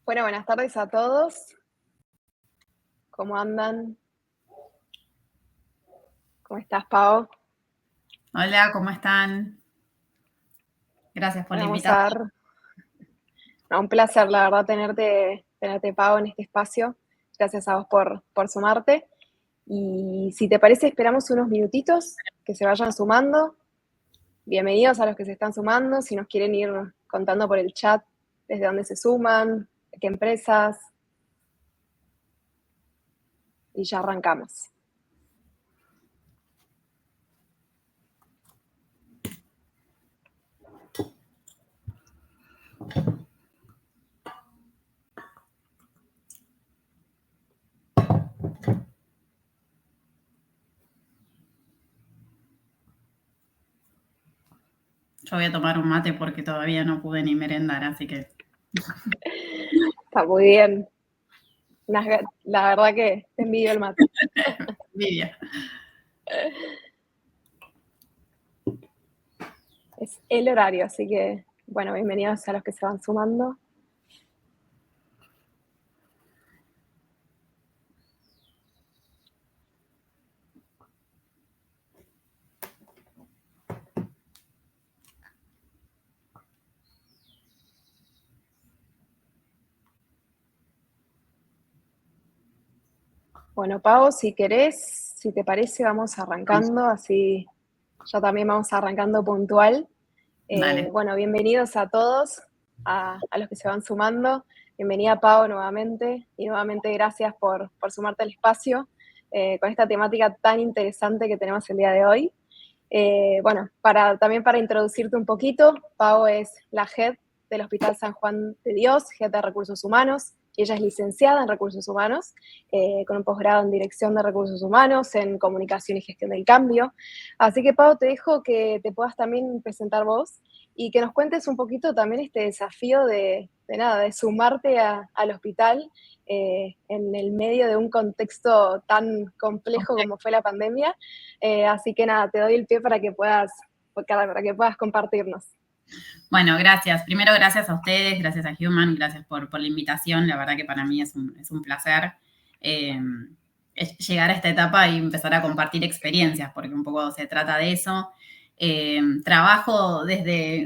Bueno, buenas tardes a todos. ¿Cómo andan? ¿Cómo estás, Pau? Hola, ¿cómo están? Gracias por la Vamos a invitación. dar un placer, la verdad, tenerte, Pau, en este espacio. Gracias a vos por sumarte. Y si te parece, esperamos unos minutitos que se vayan sumando. Bienvenidos a los que se están sumando. Si nos quieren ir contando por el chat desde dónde se suman, de qué empresas. Y ya arrancamos. Yo voy a tomar un mate porque todavía no pude ni merendar, así que... Está muy bien. La verdad que te envidio el mate. Envidia. Es el horario, así que, bueno, bienvenidos a los que se van sumando. Bueno, Pau, si querés, si te parece, vamos arrancando, así ya también vamos arrancando puntual. Dale. Bueno, bienvenidos a todos, a los que se van sumando. Bienvenida, Pau, nuevamente, y nuevamente gracias por sumarte al espacio con esta temática tan interesante que tenemos el día de hoy. Bueno, también para introducirte un poquito, Pau es la Head del Hospital San Juan de Dios, Head de Recursos Humanos. Ella es licenciada en Recursos Humanos, con un posgrado en Dirección de Recursos Humanos, en Comunicación y Gestión del Cambio. Así que, Pau, te dejo que te puedas también presentar vos y que nos cuentes un poquito también este desafío de sumarte al hospital en el medio de un contexto tan complejo como fue la pandemia. Así que nada, te doy el pie para que puedas compartirnos. Bueno, gracias. Primero, gracias a ustedes, gracias a Human, gracias por la invitación. La verdad que para mí es un placer llegar a esta etapa y empezar a compartir experiencias, porque un poco se trata de eso.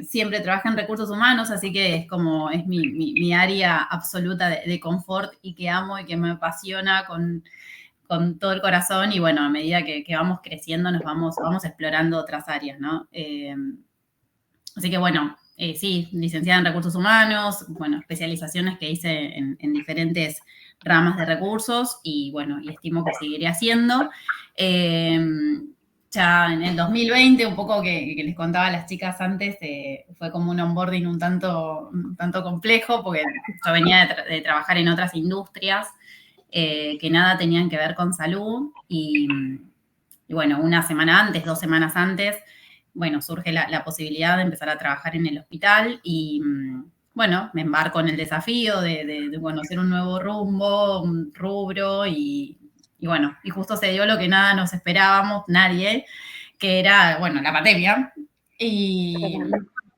Siempre trabajé en recursos humanos, así que es mi área absoluta de confort y que amo y que me apasiona con todo el corazón. Y bueno, a medida que vamos creciendo nos vamos explorando otras áreas, ¿no? Así que bueno, sí, licenciada en recursos humanos, bueno, especializaciones que hice en diferentes ramas de recursos y bueno, y estimo que seguiré haciendo. Ya en el 2020, un poco que les contaba a las chicas antes, fue como un onboarding un tanto complejo, porque yo venía de trabajar en otras industrias que nada tenían que ver con salud y bueno, una semana antes, 2 semanas antes, bueno, surge la posibilidad de empezar a trabajar en el hospital y, bueno, me embarco en el desafío de conocer un nuevo rumbo, un rubro y bueno, y justo se dio lo que nada nos esperábamos, nadie, que era, bueno, la pandemia y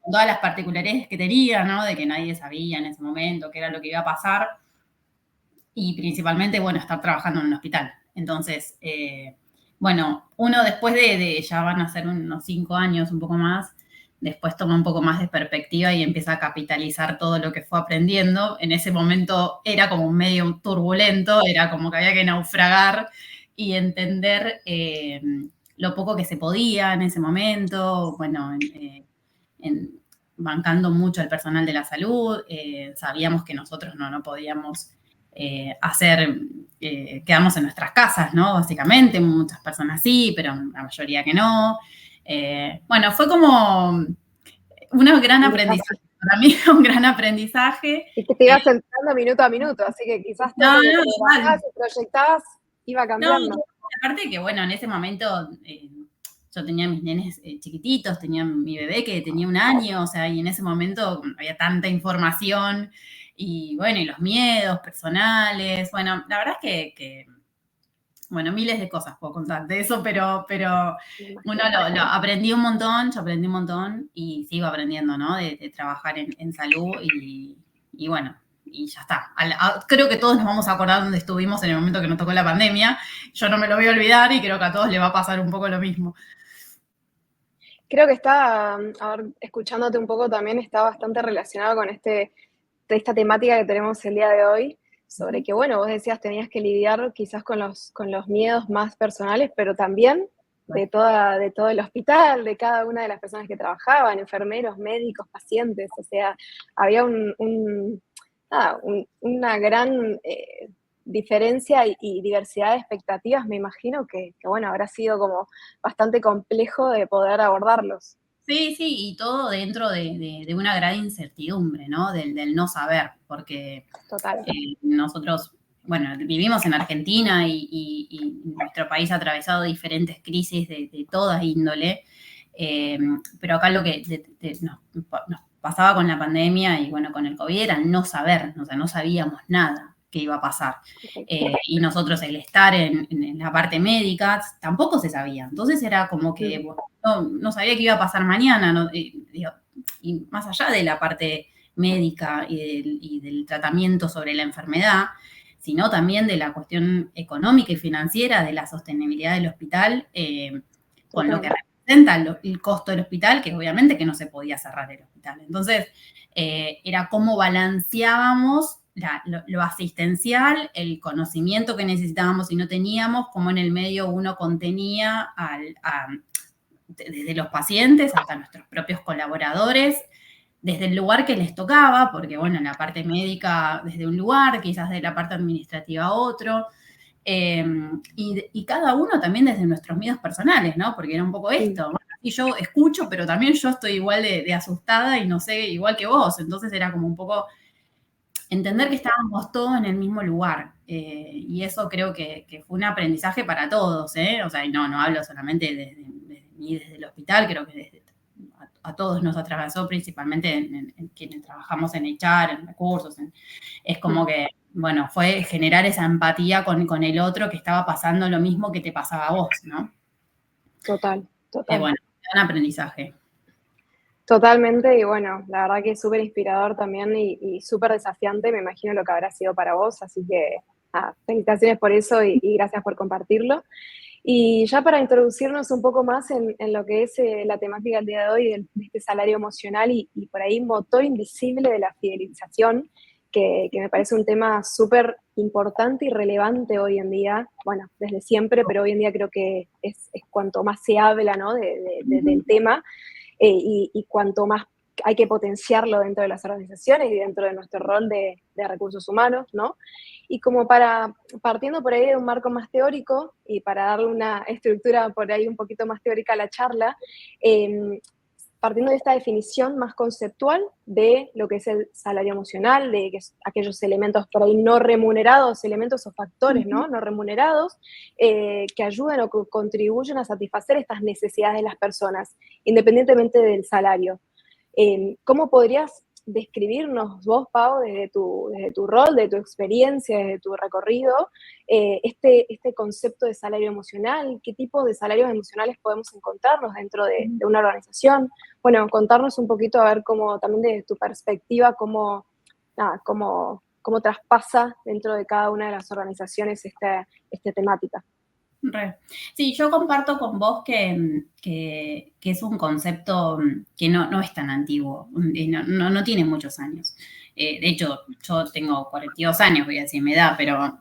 todas las particularidades que tenía, ¿no? De que nadie sabía en ese momento qué era lo que iba a pasar y principalmente, bueno, estar trabajando en un hospital. Entonces, bueno, uno después ya van a ser unos 5 años, un poco más, después toma un poco más de perspectiva y empieza a capitalizar todo lo que fue aprendiendo. En ese momento era como un medio turbulento, era como que había que naufragar y entender lo poco que se podía en ese momento, bueno, bancando mucho al personal de la salud, sabíamos que nosotros no podíamos quedarnos en nuestras casas, ¿no? Básicamente, muchas personas sí, pero la mayoría que no. Bueno, fue como un gran aprendizaje. Para mí un gran aprendizaje. Y que te ibas entrando minuto a minuto, así que quizás todo lo que programabas y proyectabas iba cambiando. No, aparte que, bueno, en ese momento yo tenía mis nenes chiquititos, tenía mi bebé que tenía 1 año, o sea, y en ese momento había tanta información y, bueno, y los miedos personales. Bueno, la verdad es que bueno, miles de cosas puedo contar de eso, pero uno lo aprendí un montón, yo aprendí un montón y sigo aprendiendo, ¿no? De trabajar en salud y bueno, y ya está. Creo que todos nos vamos a acordar dónde estuvimos en el momento que nos tocó la pandemia. Yo no me lo voy a olvidar y creo que a todos les va a pasar un poco lo mismo. Creo que está, a ver, escuchándote un poco también, está bastante relacionado con esta temática que tenemos el día de hoy, sobre que, bueno, vos decías tenías que lidiar quizás con los miedos más personales, pero también de todo el hospital, de cada una de las personas que trabajaban, enfermeros, médicos, pacientes, o sea, había una gran diferencia y diversidad de expectativas, me imagino que, bueno, habrá sido como bastante complejo de poder abordarlos. Sí, sí, y todo dentro de una gran incertidumbre, ¿no? Del no saber, porque Total. nosotros, bueno, vivimos en Argentina y nuestro país ha atravesado diferentes crisis de toda índole, pero acá lo que nos pasaba con la pandemia y bueno, con el COVID era no saber, o sea, no sabíamos nada que iba a pasar. Y nosotros el estar en la parte médica tampoco se sabía. Entonces era como que bueno, no sabía qué iba a pasar mañana. ¿No? Y más allá de la parte médica y del tratamiento sobre la enfermedad, sino también de la cuestión económica y financiera de la sostenibilidad del hospital, con lo que representa el costo del hospital, que obviamente que no se podía cerrar el hospital. Entonces, era cómo balanceábamos lo asistencial, el conocimiento que necesitábamos y no teníamos, cómo en el medio uno contenía desde los pacientes hasta nuestros propios colaboradores, desde el lugar que les tocaba, porque bueno, en la parte médica desde un lugar, quizás de la parte administrativa otro, y cada uno también desde nuestros miedos personales, ¿no? Porque era un poco esto, bueno, y yo escucho, pero también yo estoy igual de asustada y no sé, igual que vos, entonces era como un poco entender que estábamos todos en el mismo lugar, y eso creo que fue un aprendizaje para todos, ¿eh? O sea, y no hablo solamente desde el hospital, creo que a todos nos atravesó, principalmente en quienes trabajamos en HR, en recursos, es como que, bueno, fue generar esa empatía con el otro que estaba pasando lo mismo que te pasaba a vos, ¿no? Total, total. Bueno, un aprendizaje. Totalmente, y bueno, la verdad que es súper inspirador también y súper desafiante, me imagino lo que habrá sido para vos, así que felicitaciones por eso y gracias por compartirlo. Y ya para introducirnos un poco más en lo que es la temática del día de hoy, de este salario emocional y por ahí motor invisible de la fidelización, que me parece un tema súper importante y relevante hoy en día, bueno, desde siempre, pero hoy en día creo que es cuanto más se habla, ¿no? Del tema, y cuanto más hay que potenciarlo dentro de las organizaciones y dentro de nuestro rol de recursos humanos, ¿no? Y como partiendo por ahí de un marco más teórico y para darle una estructura por ahí un poquito más teórica a la charla, partiendo de esta definición más conceptual de lo que es el salario emocional, de que aquellos elementos por ahí no remunerados, elementos o factores, ¿no? No remunerados, que ayudan o que contribuyen a satisfacer estas necesidades de las personas, independientemente del salario. ¿Cómo podrías describirnos vos, Pau, desde tu rol, de tu experiencia, desde tu recorrido, este concepto de salario emocional? ¿Qué tipo de salarios emocionales podemos encontrarnos dentro de una organización? Bueno, contarnos un poquito, a ver cómo, también desde tu perspectiva, cómo traspasa dentro de cada una de las organizaciones esta temática. Sí, yo comparto con vos que es un concepto que no es tan antiguo, no tiene muchos años. De hecho, yo tengo 42 años, voy a decir mi edad, pero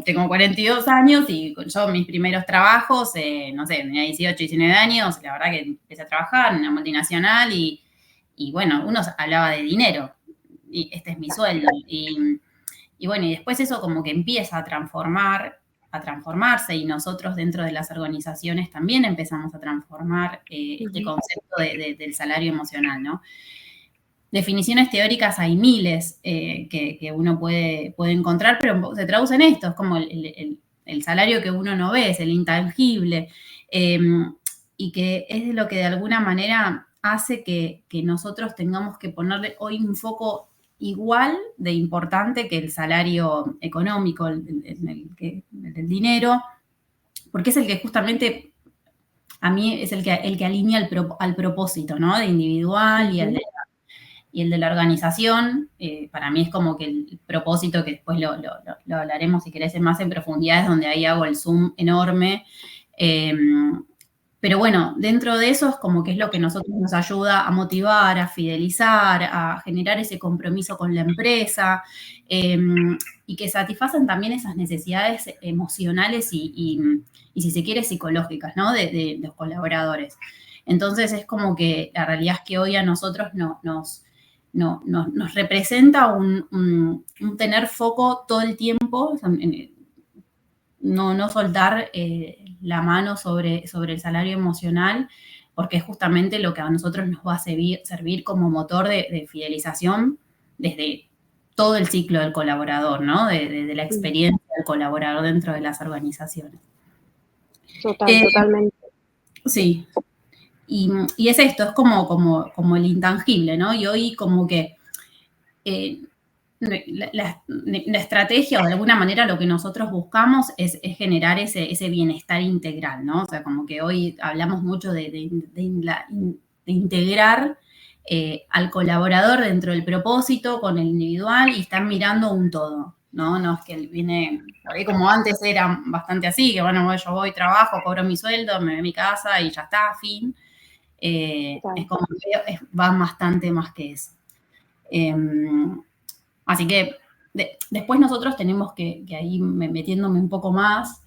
tengo 42 años y yo mis primeros trabajos, no sé, tenía 18, 19 años, la verdad que empecé a trabajar en una multinacional y bueno, uno hablaba de dinero, y este es mi sueldo. Y bueno, y después eso como que empieza a transformarse y nosotros dentro de las organizaciones también empezamos a transformar este concepto del salario emocional, ¿no? Definiciones teóricas hay miles que uno puede encontrar, pero se traduce en esto, es como el salario que uno no ve, es el intangible, y que es lo que de alguna manera hace que nosotros tengamos que ponerle hoy un foco igual de importante que el salario económico, el dinero, porque es el que justamente a mí es el que alinea al propósito, ¿no? De individual y al de Y el de la organización, para mí es como que el propósito, que después lo hablaremos si querés más en profundidad, es donde ahí hago el zoom enorme. Pero bueno, dentro de eso es como que es lo que nosotros nos ayuda a motivar, a fidelizar, a generar ese compromiso con la empresa, y que satisfacen también esas necesidades emocionales y si se quiere, psicológicas, ¿no? De los colaboradores. Entonces es como que la realidad es que hoy a nosotros nos representa un tener foco todo el tiempo, no soltar la mano sobre el salario emocional, porque es justamente lo que a nosotros nos va a servir como motor de fidelización desde todo el ciclo del colaborador, ¿no? De la experiencia del colaborador dentro de las organizaciones. Totalmente. Sí. Y es esto, es como el intangible, ¿no? Y hoy como que la estrategia, o de alguna manera lo que nosotros buscamos es generar ese bienestar integral, ¿no? O sea, como que hoy hablamos mucho de integrar al colaborador dentro del propósito con el individual y estar mirando un todo, ¿no? No es que viene, por ahí como antes era bastante así, que bueno, yo voy, trabajo, cobro mi sueldo, me voy a mi casa y ya está, fin. Es como que va bastante más que eso. Así que después nosotros tenemos que ahí metiéndome un poco más,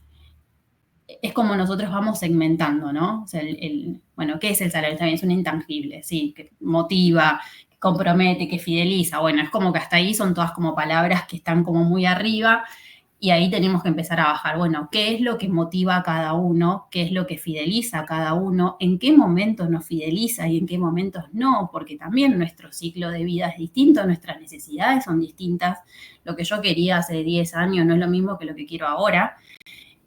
es como nosotros vamos segmentando, ¿no? O sea, bueno, ¿qué es el salario? También es un intangible, sí, que motiva, que compromete, que fideliza. Bueno, es como que hasta ahí son todas como palabras que están como muy arriba y ahí tenemos que empezar a bajar. Bueno, ¿qué es lo que motiva a cada uno? ¿Qué es lo que fideliza a cada uno? ¿En qué momentos nos fideliza y en qué momentos no? Porque también nuestro ciclo de vida es distinto, nuestras necesidades son distintas. Lo que yo quería hace 10 años no es lo mismo que lo que quiero ahora.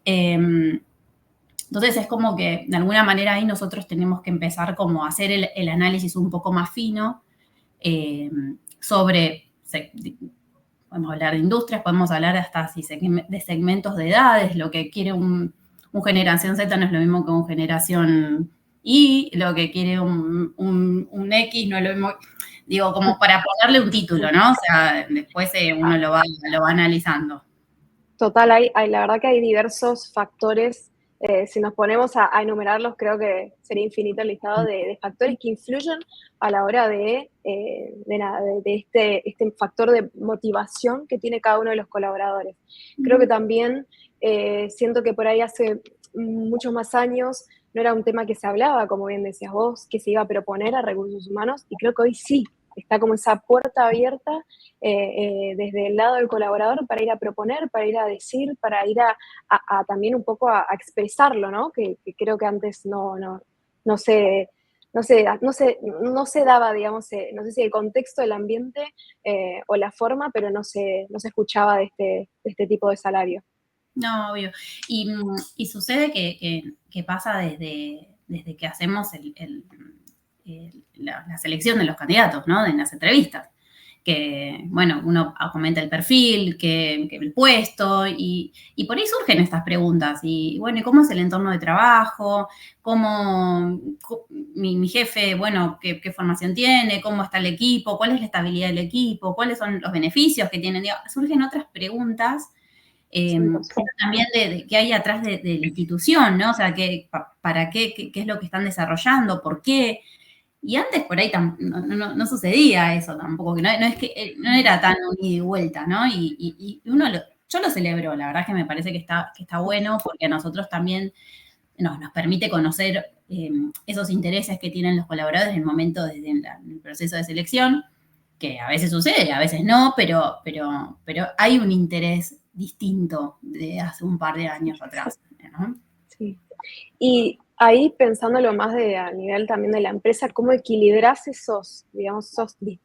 Entonces es como que de alguna manera ahí nosotros tenemos que empezar como a hacer el análisis un poco más fino sobre, podemos hablar de industrias, podemos hablar hasta de segmentos de edades, lo que quiere un generación Z no es lo mismo que un generación Y, lo que quiere un X no es lo mismo, digo, como para ponerle un título, ¿no? O sea, después uno lo va analizando. Total, la verdad que hay diversos factores. Si nos ponemos a enumerarlos, creo que sería infinito el listado de factores que influyen a la hora de este factor de motivación que tiene cada uno de los colaboradores. Creo que también siento que por ahí hace muchos más años no era un tema que se hablaba, como bien decías vos, que se iba a proponer a recursos humanos, y creo que hoy sí, está como esa puerta abierta desde el lado del colaborador para ir a proponer, para ir a decir, para ir a también un poco a expresarlo, ¿no? Que creo que antes no se daba, digamos, no sé si el contexto, el ambiente o la forma, pero no se escuchaba de este tipo de salario. No, obvio. Y sucede que pasa desde que hacemos la selección de los candidatos, ¿no? En las entrevistas. Que, bueno, uno comenta el perfil, que el puesto, y por ahí surgen estas preguntas. Y bueno, ¿y cómo es el entorno de trabajo? ¿Cómo mi jefe, bueno, qué formación tiene? ¿Cómo está el equipo? ¿Cuál es la estabilidad del equipo? ¿Cuáles son los beneficios que tienen? Digo, surgen otras preguntas. También de qué hay atrás de la institución, ¿no? O sea, para qué es lo que están desarrollando, por qué. Y antes por ahí no sucedía eso tampoco, que no era tan un ida y vuelta, ¿no? Y yo lo celebro, la verdad es que me parece que está bueno, porque a nosotros también nos permite conocer esos intereses que tienen los colaboradores en el momento desde el proceso de selección, que a veces sucede, a veces no, pero hay un interés distinto de hace un par de años atrás, ¿no? Sí. Y ahí pensándolo más a nivel también de la empresa, ¿cómo equilibras digamos,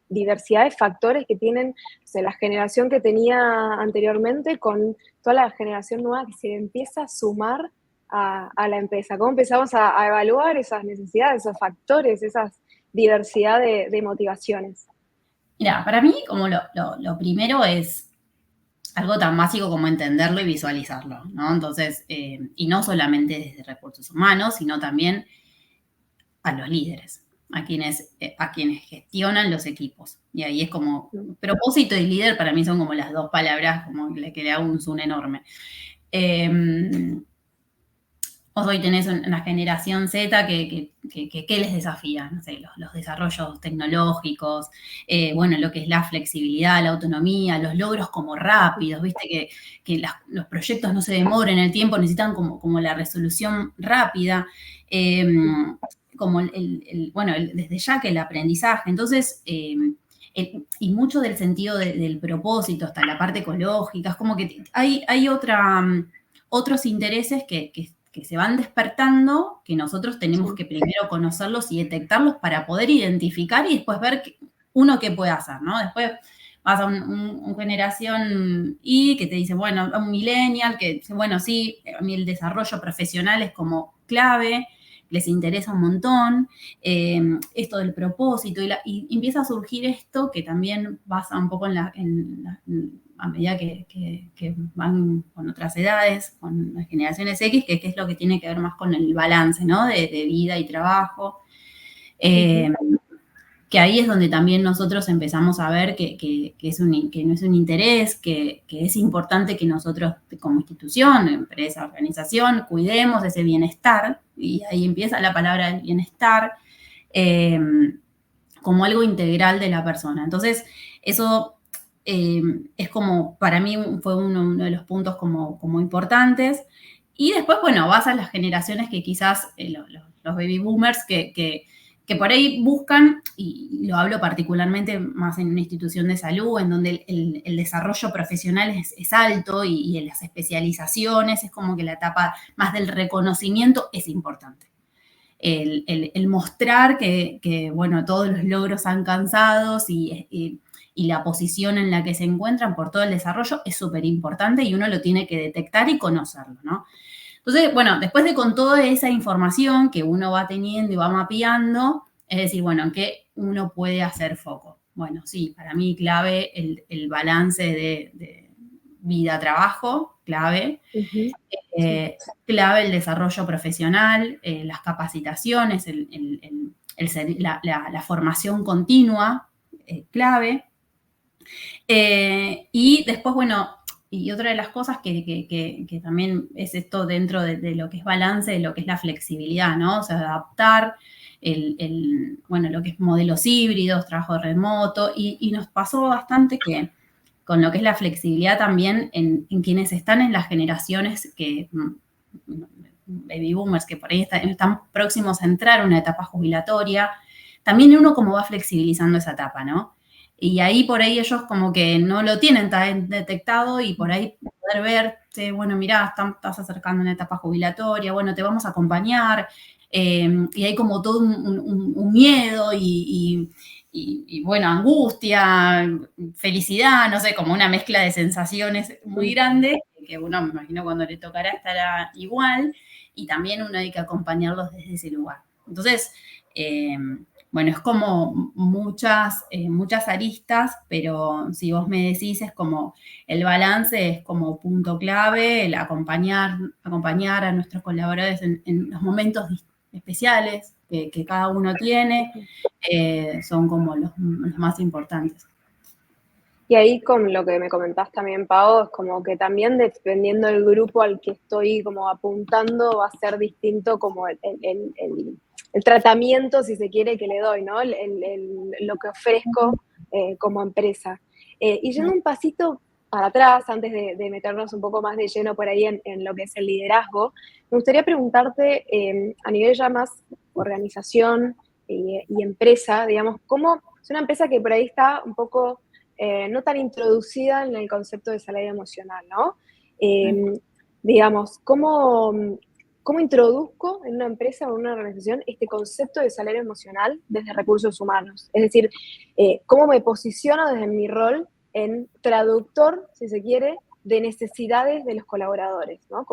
diversidad de factores que tienen, o sea, la generación que tenía anteriormente con toda la generación nueva que se empieza a sumar a la empresa? ¿Cómo empezamos a evaluar esas necesidades, esos factores, esa diversidad de motivaciones? Mira, para mí como lo primero es algo tan básico como entenderlo y visualizarlo, ¿no? Entonces, y no solamente desde recursos humanos, sino también a los líderes. a quienes gestionan los equipos. Y ahí es como, propósito y líder para mí son como las dos palabras como que le hago un zoom enorme. Vos hoy tenés una generación Z que les desafía, no sé, los desarrollos tecnológicos, bueno, lo que es la flexibilidad, la autonomía, los logros como rápidos, viste, que los proyectos no se demoren en el tiempo, necesitan como la resolución rápida, como desde ya que el aprendizaje. Entonces, y mucho del sentido del propósito, hasta la parte ecológica, es como que hay otros intereses que se van despertando, que nosotros tenemos que primero conocerlos y detectarlos para poder identificar y después ver uno qué puede hacer, ¿no? Después vas a un generación Y que te dice, bueno, un millennial, que dice, bueno, sí, a mí el desarrollo profesional es como clave, les interesa un montón, esto del propósito, y empieza a surgir esto que también pasa un poco a medida que van con otras edades, con las generaciones X, que es lo que tiene que ver más con el balance, ¿no? De vida y trabajo. Que ahí es donde también nosotros empezamos a ver que no es un interés, que es importante que nosotros como institución, empresa, organización, cuidemos ese bienestar, y ahí empieza la palabra del bienestar, como algo integral de la persona. Entonces, eso es como, para mí fue uno de los puntos como importantes. Y después, bueno, vas a las generaciones que quizás, los baby boomers, que por ahí buscan, y lo hablo particularmente más en una institución de salud, en donde el desarrollo profesional es alto y en las especializaciones es como que la etapa más del reconocimiento es importante. El mostrar que, bueno, todos los logros alcanzados y la posición en la que se encuentran por todo el desarrollo es súper importante y uno lo tiene que detectar y conocerlo, ¿no? Entonces, bueno, después de con toda esa información que uno va teniendo y va mapeando, es decir, bueno, ¿en qué uno puede hacer foco? Bueno, sí, para mí clave el balance de vida-trabajo, clave. Clave el desarrollo profesional, las capacitaciones, la formación continua, clave. Y después, bueno, y otra de las cosas que también es esto dentro de lo que es balance, de lo que es la flexibilidad, ¿no? O sea, adaptar bueno, lo que es modelos híbridos, trabajo remoto, y nos pasó bastante que con lo que es la flexibilidad también en quienes están en las generaciones baby boomers, que por ahí están próximos a entrar a una etapa jubilatoria, también uno como va flexibilizando esa etapa, ¿no? Y ahí por ahí ellos como que no lo tienen tan detectado y por ahí poder verte, bueno, mirá, estás acercando una etapa jubilatoria, bueno, te vamos a acompañar, y hay como todo un miedo y bueno, angustia, felicidad, no sé, como una mezcla de sensaciones muy grande, que uno, me imagino, cuando le tocará estará igual, y también uno hay que acompañarlos desde ese lugar. Entonces, bueno, es como muchas aristas, pero si vos me decís, es como el balance es como punto clave, el acompañar a nuestros colaboradores en los momentos especiales que cada uno tiene, son como los más importantes. Y ahí con lo que me comentás también, Pau, es como que también dependiendo del grupo al que estoy como apuntando, va a ser distinto como el tratamiento, si se quiere, que le doy, ¿no? Lo que ofrezco como empresa. Y yendo un pasito para atrás, antes de meternos un poco más de lleno por ahí en lo que es el liderazgo, me gustaría preguntarte a nivel ya más organización y empresa, digamos, ¿cómo es una empresa que por ahí está un poco no tan introducida en el concepto de salario emocional, ¿no? Digamos, ¿cómo introduzco en una empresa o en una organización este concepto de salario emocional desde recursos humanos? Es decir, ¿cómo me posiciono desde mi rol en traductor, si se quiere, de necesidades de los colaboradores, ¿no?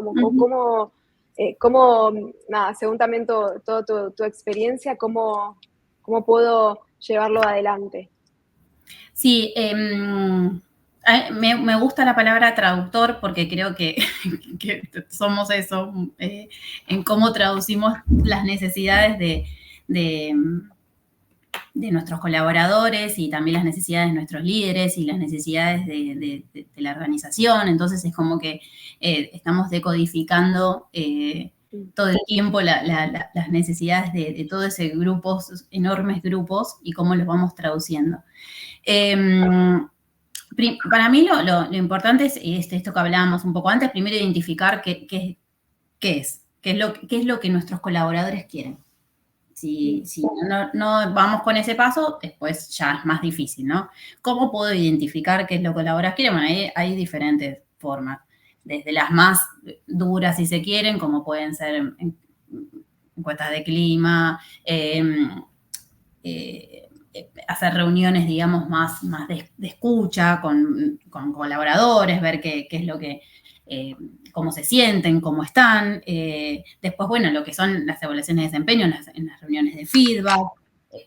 Nada, según también toda tu experiencia, ¿cómo puedo llevarlo adelante? Sí, me gusta la palabra traductor porque creo que somos eso, en cómo traducimos las necesidades de nuestros colaboradores y también las necesidades de nuestros líderes y las necesidades de la organización. Entonces es como que estamos decodificando todo el tiempo las necesidades de todo ese grupo, enormes grupos, y cómo los vamos traduciendo. Para mí lo importante es esto que hablábamos un poco antes, primero identificar qué es lo que nuestros colaboradores quieren. Si no vamos con ese paso, después ya es más difícil, ¿no? ¿Cómo puedo identificar qué es lo que los colaboradores quieren? Bueno, hay diferentes formas, desde las más duras, si se quieren, como pueden ser encuestas de clima, hacer reuniones, digamos, más de escucha con colaboradores, ver qué es lo que, cómo se sienten, cómo están. Después, bueno, lo que son las evaluaciones de desempeño en las reuniones de feedback.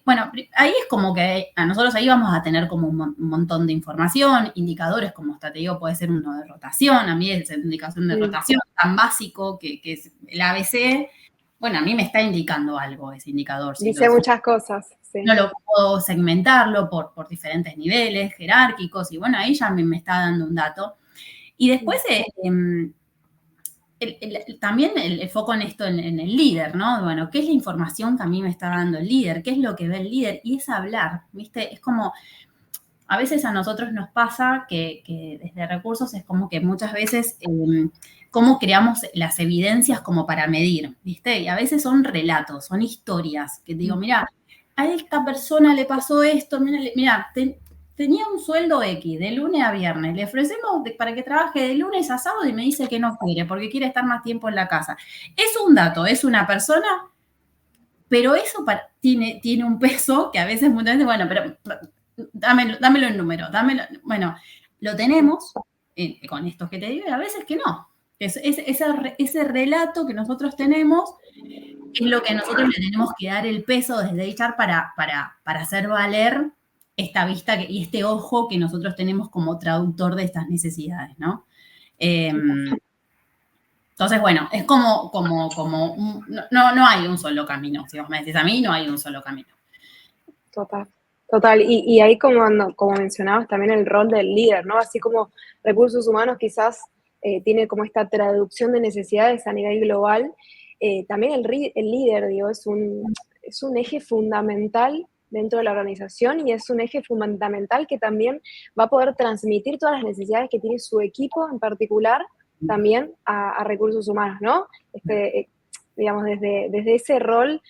Bueno, ahí es como que a nosotros ahí vamos a tener como un montón de información, indicadores, como hasta te digo, puede ser uno de rotación. A mí es una indicación de rotación tan básico que es el ABC. Bueno, a mí me está indicando algo ese indicador. Dice muchas cosas. Sí. No lo puedo segmentarlo por diferentes niveles jerárquicos, y bueno, ahí ya me está dando un dato. Y después también el foco en esto, en el líder, ¿no? Bueno, ¿qué es la información que a mí me está dando el líder? ¿Qué es lo que ve el líder? Y es hablar, ¿viste? Es como, a veces a nosotros nos pasa que desde recursos es como que muchas veces cómo creamos las evidencias como para medir, ¿viste? Y a veces son relatos, son historias, que digo, mira, a esta persona le pasó esto, mira, tenía un sueldo X de lunes a viernes, le ofrecemos para que trabaje de lunes a sábado y me dice que no quiere porque quiere estar más tiempo en la casa. Es un dato, es una persona, pero eso tiene un peso que a veces, muchas veces, bueno, pero dámelo en número, bueno, lo tenemos con estos que te digo, y a veces que no. Ese relato que nosotros tenemos es lo que nosotros le tenemos que dar el peso desde HR para hacer valer esta vista y este ojo que nosotros tenemos como traductor de estas necesidades, ¿no? Entonces, bueno, es como no hay un solo camino. Si vos me decís a mí, no hay un solo camino. Total. Y ahí como mencionabas también el rol del líder, ¿no? Así como recursos humanos quizás tiene como esta traducción de necesidades a nivel global, también el líder, digo, es un eje fundamental dentro de la organización y es un eje fundamental que también va a poder transmitir todas las necesidades que tiene su equipo en particular también a recursos humanos, ¿no? Digamos, desde ese rol,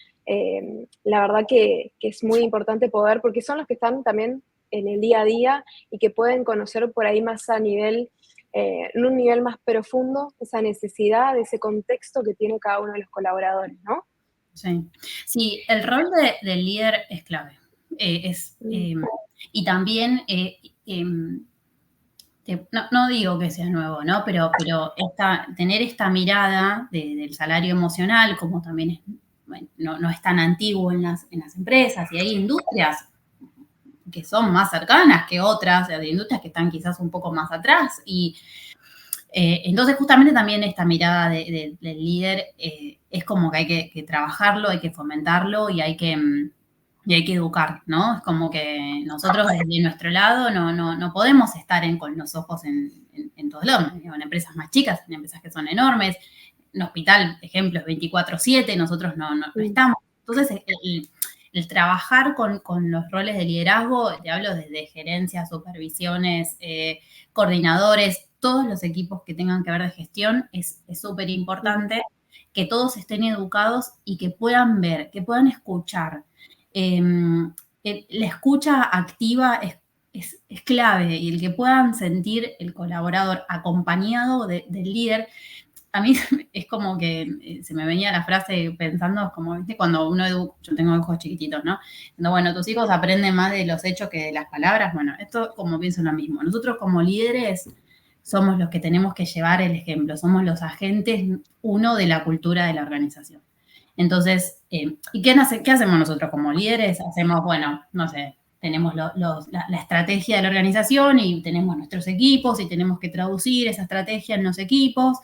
la verdad que es muy importante poder, porque son los que están también en el día a día y que pueden conocer por ahí más a nivel, en un nivel más profundo, esa necesidad, ese contexto que tiene cada uno de los colaboradores, ¿no? Sí, el rol del líder es clave. Y también, no digo que sea nuevo, ¿no? Pero tener esta mirada del salario emocional, como también no es tan antiguo en las empresas, y hay industrias que son más cercanas que otras, de industrias que están quizás un poco más atrás, y entonces justamente también esta mirada del líder es como que hay que trabajarlo, hay que fomentarlo y hay que educar, ¿no? Es como que nosotros desde nuestro lado no podemos estar con los ojos en todos lados, en empresas más chicas, en empresas que son enormes, en hospital, ejemplo, es 24/7, nosotros no estamos. Entonces, el trabajar con los roles de liderazgo, te hablo desde gerencias, supervisiones, coordinadores, todos los equipos que tengan que ver de gestión, es súper importante que todos estén educados y que puedan ver, que puedan escuchar. La escucha activa es clave, y el que puedan sentir el colaborador acompañado del líder. A mí es como que se me venía la frase pensando, como, ¿viste? Cuando uno educa, yo tengo hijos chiquititos, ¿no? Bueno, tus hijos aprenden más de los hechos que de las palabras. Bueno, esto como pienso lo mismo. Nosotros como líderes somos los que tenemos que llevar el ejemplo, somos los agentes, uno, de la cultura de la organización. Entonces, ¿y qué hacemos nosotros como líderes? Hacemos, bueno, no sé, tenemos la estrategia de la organización y tenemos nuestros equipos y tenemos que traducir esa estrategia en los equipos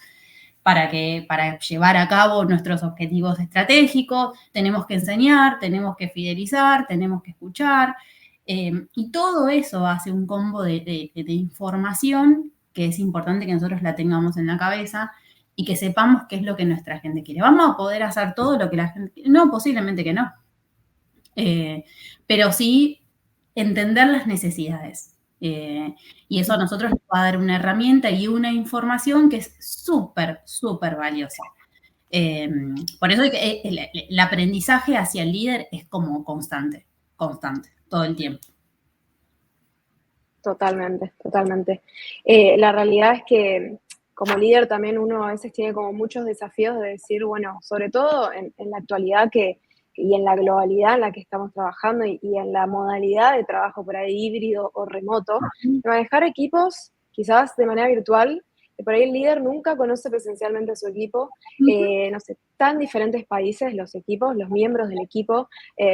para llevar a cabo nuestros objetivos estratégicos, tenemos que enseñar, tenemos que fidelizar, tenemos que escuchar, y todo eso hace un combo de información que es importante que nosotros la tengamos en la cabeza y que sepamos qué es lo que nuestra gente quiere. ¿Vamos a poder hacer todo lo que la gente quiere? No, posiblemente que no. Pero sí entender las necesidades. Y eso a nosotros nos va a dar una herramienta y una información que es súper, súper valiosa. Por eso el aprendizaje hacia el líder es como constante, todo el tiempo. Totalmente, totalmente. La realidad es que como líder también uno a veces tiene como muchos desafíos de decir, bueno, sobre todo en la actualidad y en la globalidad en la que estamos trabajando y en la modalidad de trabajo por ahí híbrido o remoto, de manejar equipos quizás de manera virtual, que por ahí el líder nunca conoce presencialmente a su equipo, no sé, tan diferentes países los equipos, los miembros del equipo,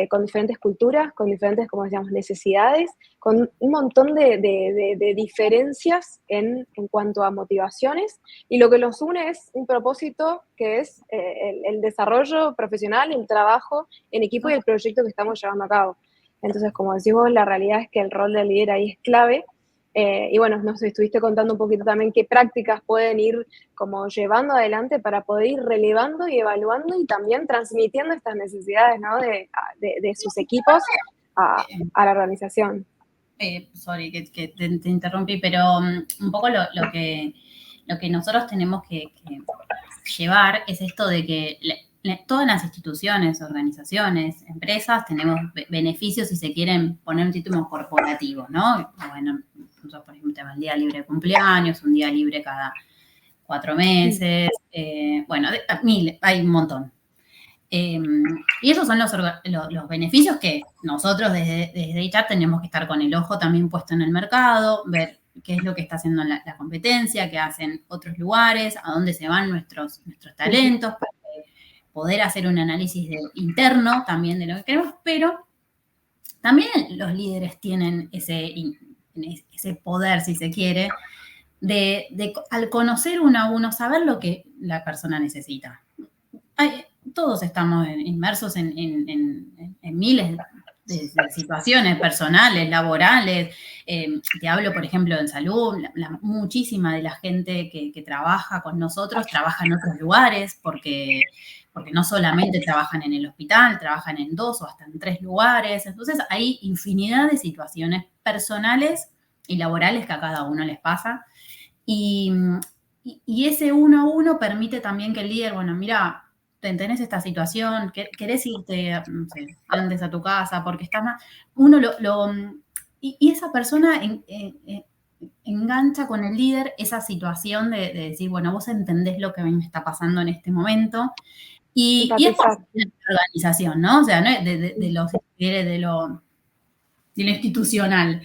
con diferentes culturas, con diferentes, como decíamos, necesidades, con un montón de diferencias en cuanto a motivaciones, y lo que los une es un propósito que es el desarrollo profesional, el trabajo en equipo y el proyecto que estamos llevando a cabo. Entonces, como decimos, la realidad es que el rol del líder ahí es clave. Y bueno, nos estuviste contando un poquito también qué prácticas pueden ir como llevando adelante para poder ir relevando y evaluando y también transmitiendo estas necesidades, ¿no? de sus equipos a la organización. Sorry que te interrumpí, pero un poco lo que nosotros tenemos que llevar es esto de que todas las instituciones, organizaciones, empresas, tenemos beneficios si se quieren poner un título corporativo, ¿no? Bueno, nosotros, por ejemplo, tenemos el día libre de cumpleaños, un día libre cada 4 meses, bueno, hay un montón. Y esos son los beneficios que nosotros desde HR tenemos que estar con el ojo también puesto en el mercado, ver qué es lo que está haciendo la competencia, qué hacen otros lugares, a dónde se van nuestros talentos, para poder hacer un análisis interno también de lo que queremos, pero también los líderes tienen ese poder, si se quiere, al conocer uno a uno, saber lo que la persona necesita. Todos estamos inmersos en miles de situaciones personales, laborales. Te hablo, por ejemplo, en salud. Muchísima de la gente que trabaja con nosotros trabaja en otros lugares porque no solamente trabajan en el hospital, trabajan en 2 o hasta en 3 lugares. Entonces hay infinidad de situaciones personales y laborales que a cada uno les pasa. Y ese uno a uno permite también que el líder, bueno, mira, tenés esta situación, querés irte, no sé, antes a tu casa porque estás más. Uno y esa persona engancha con el líder esa situación de decir, bueno, vos entendés lo que me está pasando en este momento. Y es parte de la organización, ¿no? O sea, no es de lo institucional.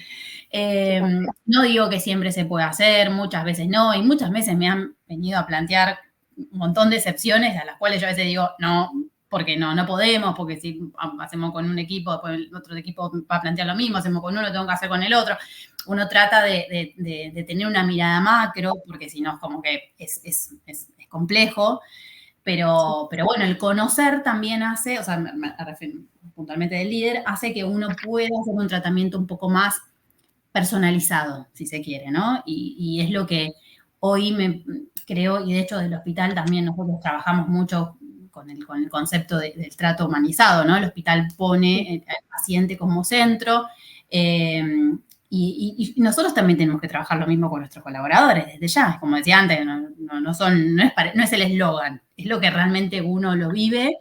No digo que siempre se puede hacer, muchas veces no, y muchas veces me han venido a plantear un montón de excepciones a las cuales yo a veces digo, no, porque no podemos, porque si hacemos con un equipo, después el otro equipo va a plantear lo mismo, hacemos con uno, tengo que hacer con el otro. Uno trata de tener una mirada macro, porque si no es como que es complejo, pero bueno, el conocer también hace, o sea, me refiero puntualmente del líder, hace que uno pueda hacer un tratamiento un poco más personalizado, si se quiere, ¿no? Y es lo que hoy me creo, y de hecho del hospital también nosotros trabajamos mucho con el concepto del trato humanizado, ¿no? El hospital pone al paciente como centro, y nosotros también tenemos que trabajar lo mismo con nuestros colaboradores desde ya. Como decía antes, no es el eslogan, es lo que realmente uno lo vive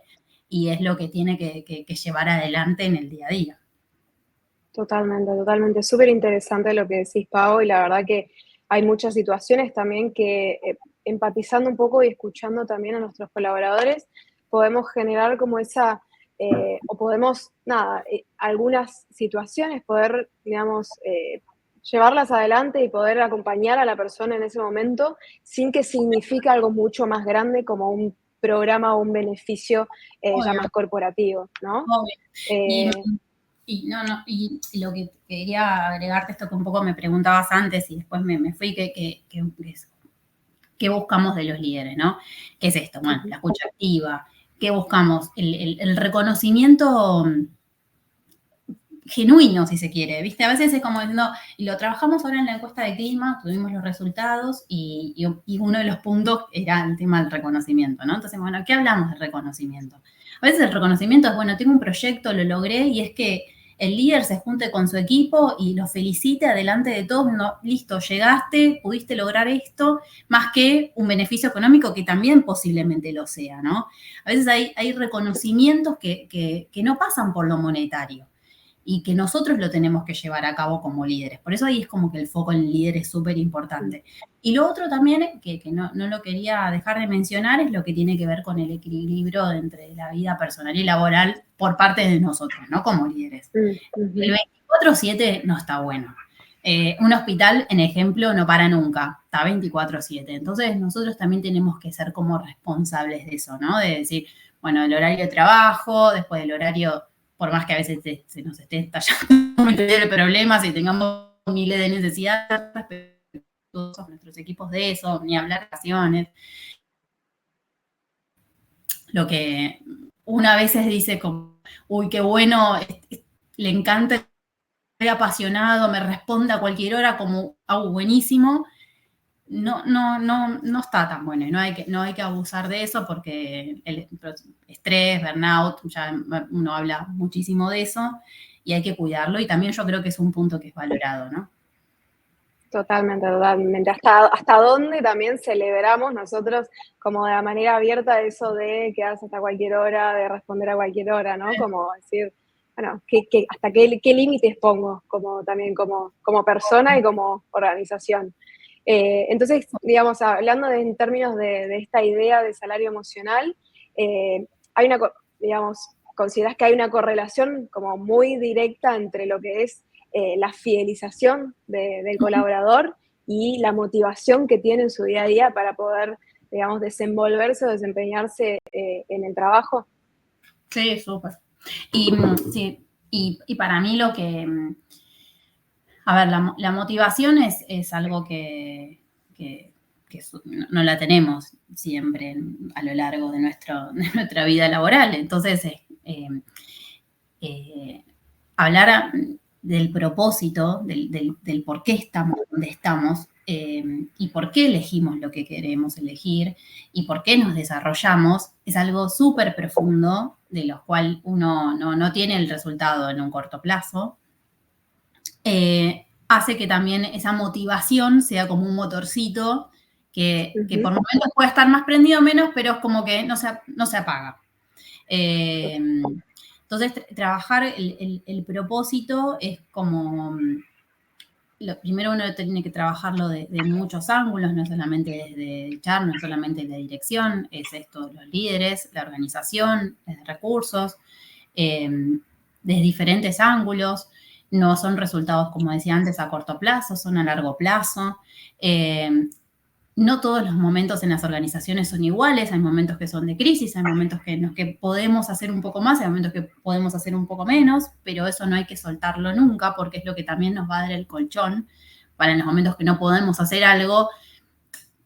y es lo que tiene que llevar adelante en el día a día. Totalmente, totalmente. Súper interesante lo que decís, Pau, y la verdad que hay muchas situaciones también que empatizando un poco y escuchando también a nuestros colaboradores, podemos generar como o podemos, algunas situaciones poder, digamos, llevarlas adelante y poder acompañar a la persona en ese momento sin que signifique algo mucho más grande como un programa o un beneficio ya más corporativo, ¿no? Y lo que quería agregarte, esto que un poco me preguntabas antes y después me fui, que es ¿Qué buscamos de los líderes, no? ¿Qué es esto? Bueno, la escucha activa. ¿Qué buscamos? El reconocimiento genuino, si se quiere, ¿viste? A veces es como diciendo, y lo trabajamos ahora en la encuesta de clima, tuvimos los resultados y uno de los puntos era el tema del reconocimiento, ¿no? Entonces, bueno, ¿qué hablamos de reconocimiento? A veces el reconocimiento es, bueno, tengo un proyecto, lo logré, y es que el líder se junte con su equipo y lo felicite adelante de todos, no, listo, llegaste, pudiste lograr esto, más que un beneficio económico que también posiblemente lo sea, ¿no? A veces hay reconocimientos que no pasan por lo monetario y que nosotros lo tenemos que llevar a cabo como líderes. Por eso ahí es como que el foco en el líder es súper importante. Y lo otro también, que no lo quería dejar de mencionar, es lo que tiene que ver con el equilibrio entre la vida personal y laboral por parte de nosotros, ¿no? Como líderes. El 24/7 no está bueno. Un hospital, en ejemplo, no para nunca, está 24/7. Entonces, nosotros también tenemos que ser como responsables de eso, ¿no? De decir, bueno, el horario de trabajo, después del horario, por más que a veces se nos esté estallando de problemas y tengamos miles de necesidades, respetuosos nuestros equipos de eso, ni hablar de vacaciones. Lo que una a veces dice como, uy, qué bueno, le encanta, estoy apasionado, me responde a cualquier hora como algo buenísimo. No está tan bueno y no hay que abusar de eso porque el estrés, burnout, ya uno habla muchísimo de eso y hay que cuidarlo, y también yo creo que es un punto que es valorado, ¿no? Totalmente, totalmente. Hasta dónde también celebramos nosotros como de la manera abierta eso de quedarse hasta cualquier hora, de responder a cualquier hora, ¿no? Como decir, bueno, hasta qué límites pongo como también como persona y como organización. Entonces, digamos, hablando en términos de esta idea de salario emocional, hay digamos, ¿consideras que hay una correlación como muy directa entre lo que es la fidelización del colaborador y la motivación que tiene en su día a día para poder, digamos, desenvolverse o desempeñarse en el trabajo? Sí, súper. Y, sí, y para mí lo que, a ver, la motivación es algo que no la tenemos siempre a lo largo de nuestra vida laboral. Entonces, hablar del propósito, del por qué estamos donde estamos, y por qué elegimos lo que queremos elegir y por qué nos desarrollamos, es algo súper profundo, de lo cual uno no tiene el resultado en un corto plazo. Hace que también esa motivación sea como un motorcito que por momentos puede estar más prendido o menos, pero es como que no se apaga. Entonces, trabajar el propósito es como, primero uno tiene que trabajarlo de muchos ángulos, no solamente desde echar, no solamente la dirección, es esto, los líderes, la organización, desde recursos, desde diferentes ángulos. No son resultados, como decía antes, a corto plazo, son a largo plazo. No todos los momentos en las organizaciones son iguales, hay momentos que son de crisis, hay momentos en los que podemos hacer un poco más, hay momentos que podemos hacer un poco menos, pero eso no hay que soltarlo nunca porque es lo que también nos va a dar el colchón para en los momentos que no podemos hacer algo,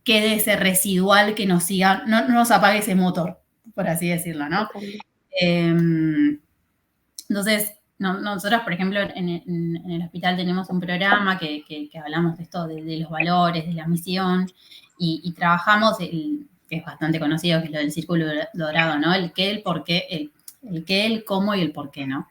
quede ese residual que nos siga, no nos apague ese motor, por así decirlo, ¿no? Entonces, nosotros, por ejemplo, en el hospital tenemos un programa que hablamos de esto, de los valores, de la misión, y trabajamos, que es bastante conocido, que es lo del círculo dorado, ¿no? El qué, el por qué, el qué, el cómo y el por qué, ¿no?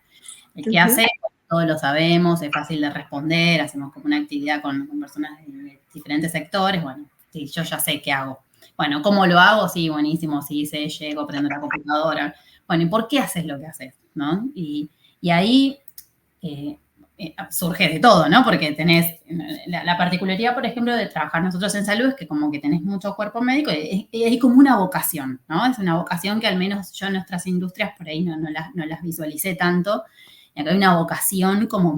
El qué hace, todos lo sabemos, es fácil de responder, hacemos como una actividad con personas de diferentes sectores, bueno, sí, yo ya sé qué hago. Bueno, ¿cómo lo hago? Sí, buenísimo, sí, sé, llego, prendo la computadora. Bueno, ¿y por qué haces lo que haces? ¿No? Y ahí surge de todo, ¿no? Porque tenés la particularidad, por ejemplo, de trabajar nosotros en salud, es que como que tenés mucho cuerpo médico, y hay como una vocación, ¿no? Es una vocación que al menos yo en nuestras industrias por ahí no las visualicé tanto, y acá hay una vocación como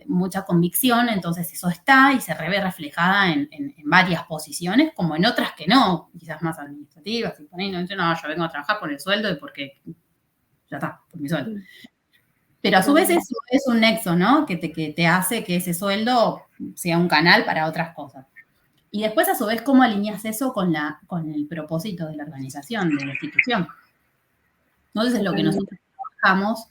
mucha convicción, entonces eso está y se ve reflejada en varias posiciones, como en otras que no, quizás más administrativas, y por ahí no, yo vengo a trabajar por el sueldo y porque ya está, por mi sueldo. Pero a su vez eso es un nexo, ¿no? Que te hace que ese sueldo sea un canal para otras cosas. Y después, a su vez, cómo alineas eso con el propósito de la organización, de la institución. Entonces, es lo que nosotros trabajamos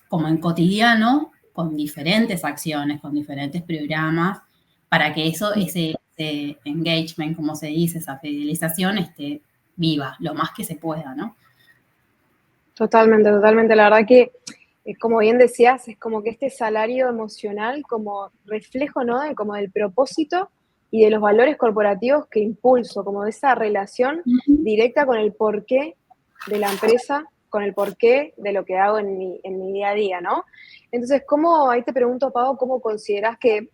como en cotidiano, con diferentes acciones, con diferentes programas, para que ese engagement, como se dice, esa fidelización, esté viva lo más que se pueda, ¿no? Totalmente, totalmente. La verdad que, como bien decías, es como que este salario emocional como reflejo, ¿no? De como del propósito y de los valores corporativos que impulso, como de esa relación Uh-huh. directa con el porqué de la empresa, con el porqué de lo que hago en mi día a día, ¿no? Entonces, ahí te pregunto, Pau, ¿cómo consideras que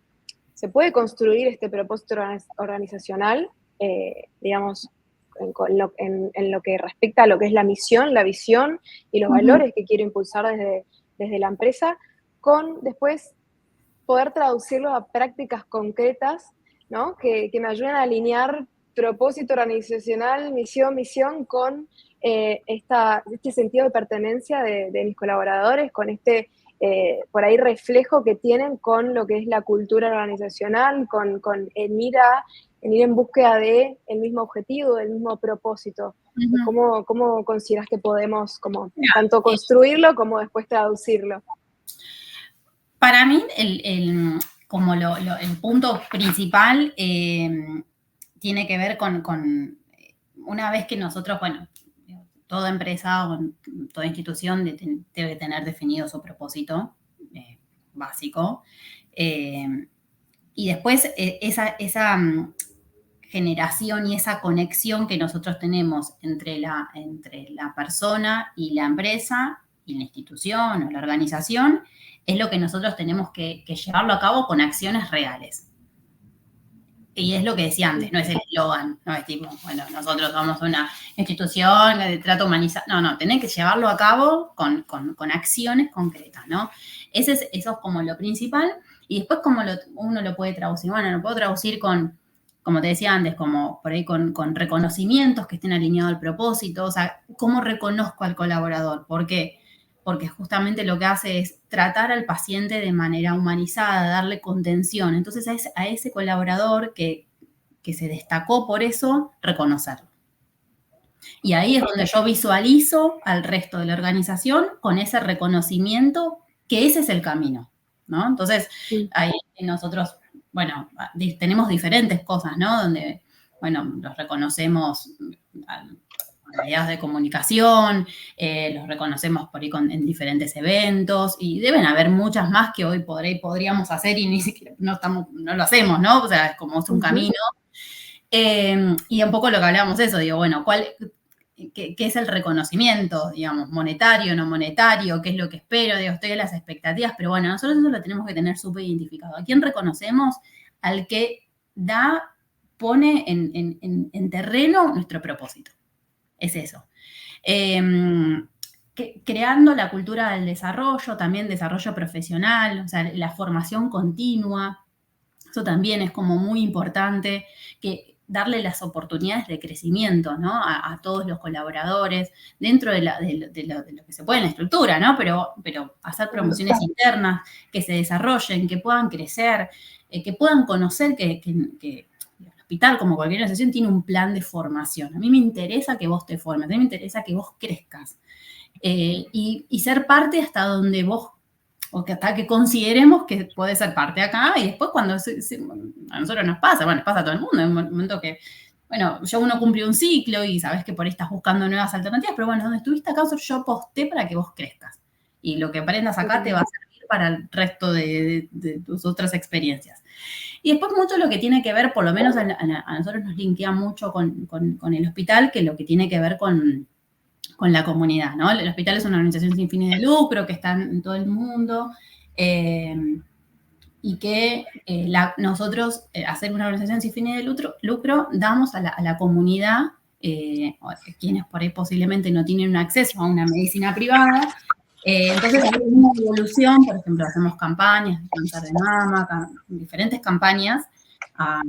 se puede construir este propósito organizacional, digamos, en lo que respecta a lo que es la misión, la visión y los Uh-huh. valores que quiero impulsar desde la empresa, con después poder traducirlo a prácticas concretas, ¿no? Que me ayuden a alinear propósito organizacional, misión con este sentido de pertenencia de mis colaboradores, con por ahí reflejo que tienen con lo que es la cultura organizacional, con en ir en búsqueda de el mismo objetivo, del mismo propósito. Uh-huh. ¿Cómo consideras que podemos como Mira, tanto construirlo como después traducirlo? para mí, el punto principal tiene que ver con una vez que nosotros, bueno, toda empresa o toda institución debe tener definido su propósito básico. Y después esa generación y esa conexión que nosotros tenemos entre la persona y la empresa y la institución o la organización es lo que nosotros tenemos que llevarlo a cabo con acciones reales. Y es lo que decía antes, no es el eslogan, no es tipo, bueno, nosotros somos una institución de trato humanizado. No, tenés que llevarlo a cabo con acciones concretas, ¿no? Eso es como lo principal. Y después, como uno lo puede traducir? Bueno, lo puedo traducir como te decía antes, como por ahí con reconocimientos que estén alineados al propósito. O sea, ¿cómo reconozco al colaborador? ¿Por qué? Porque justamente lo que hace es tratar al paciente de manera humanizada, darle contención. Entonces a ese colaborador que se destacó por eso, reconocerlo. Y ahí es donde yo visualizo al resto de la organización con ese reconocimiento que ese es el camino, ¿no? Entonces, ahí nosotros, bueno, tenemos diferentes cosas, ¿no? Donde, bueno, los reconocemos medios de comunicación, los reconocemos por ahí en diferentes eventos y deben haber muchas más que hoy podríamos hacer y ni siquiera no lo hacemos, ¿no? O sea, es como es un camino. Y un poco lo que hablábamos eso, digo, bueno, qué es el reconocimiento, digamos, monetario, no monetario, qué es lo que espero, digo, estoy a las expectativas, pero bueno, nosotros eso lo tenemos que tener súper identificado. ¿A quién reconocemos? Al que pone en terreno nuestro propósito. Es eso. Creando la cultura del desarrollo, también desarrollo profesional, o sea, la formación continua. Eso también es como muy importante, que darle las oportunidades de crecimiento, ¿no? A todos los colaboradores, dentro de lo que se puede en la estructura, ¿no? Pero hacer promociones internas, que se desarrollen, que puedan crecer, que puedan conocer que el hospital, como cualquier organización, tiene un plan de formación. A mí me interesa que vos te formes, a mí me interesa que vos crezcas. Y ser parte hasta donde vos, o que hasta que consideremos que puede ser parte acá, y después cuando a nosotros nos pasa a todo el mundo, en un momento que, bueno, ya uno cumplió un ciclo y sabes que por ahí estás buscando nuevas alternativas, pero bueno, donde estuviste acá, yo aposté para que vos crezcas. Y lo que aprendas acá te va a servir para el resto de tus otras experiencias. Y después mucho lo que tiene que ver, por lo menos a nosotros nos linkea mucho con el hospital, que lo que tiene que ver con la comunidad, ¿no? El hospital es una organización sin fines de lucro que está en todo el mundo y que nosotros, hacer una organización sin fines de lucro damos a la comunidad, quienes por ahí posiblemente no tienen un acceso a una medicina privada. Entonces hay una evolución, por ejemplo, hacemos campañas de cáncer de mama, diferentes campañas a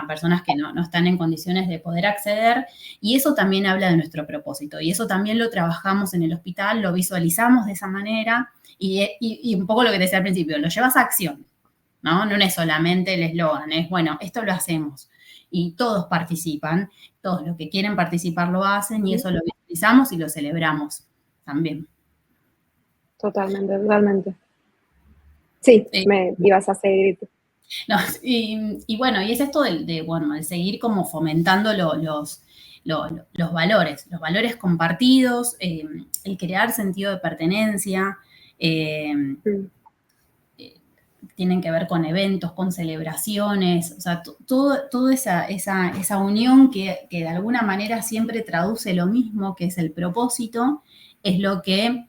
personas que no están en condiciones de poder acceder, y eso también habla de nuestro propósito, y eso también lo trabajamos en el hospital, lo visualizamos de esa manera, y un poco lo que te decía al principio, lo llevas a acción. ¿no? No es solamente el eslogan, es, bueno, esto lo hacemos. Y todos participan, todos los que quieren participar lo hacen y eso lo visualizamos y lo celebramos también. Totalmente, totalmente. Sí, me ibas a seguir. No, y bueno, y es esto bueno, de seguir como fomentando los valores compartidos, el crear sentido de pertenencia, tienen que ver con eventos, con celebraciones, o sea, toda esa unión que de alguna manera siempre traduce lo mismo, que es el propósito, es lo que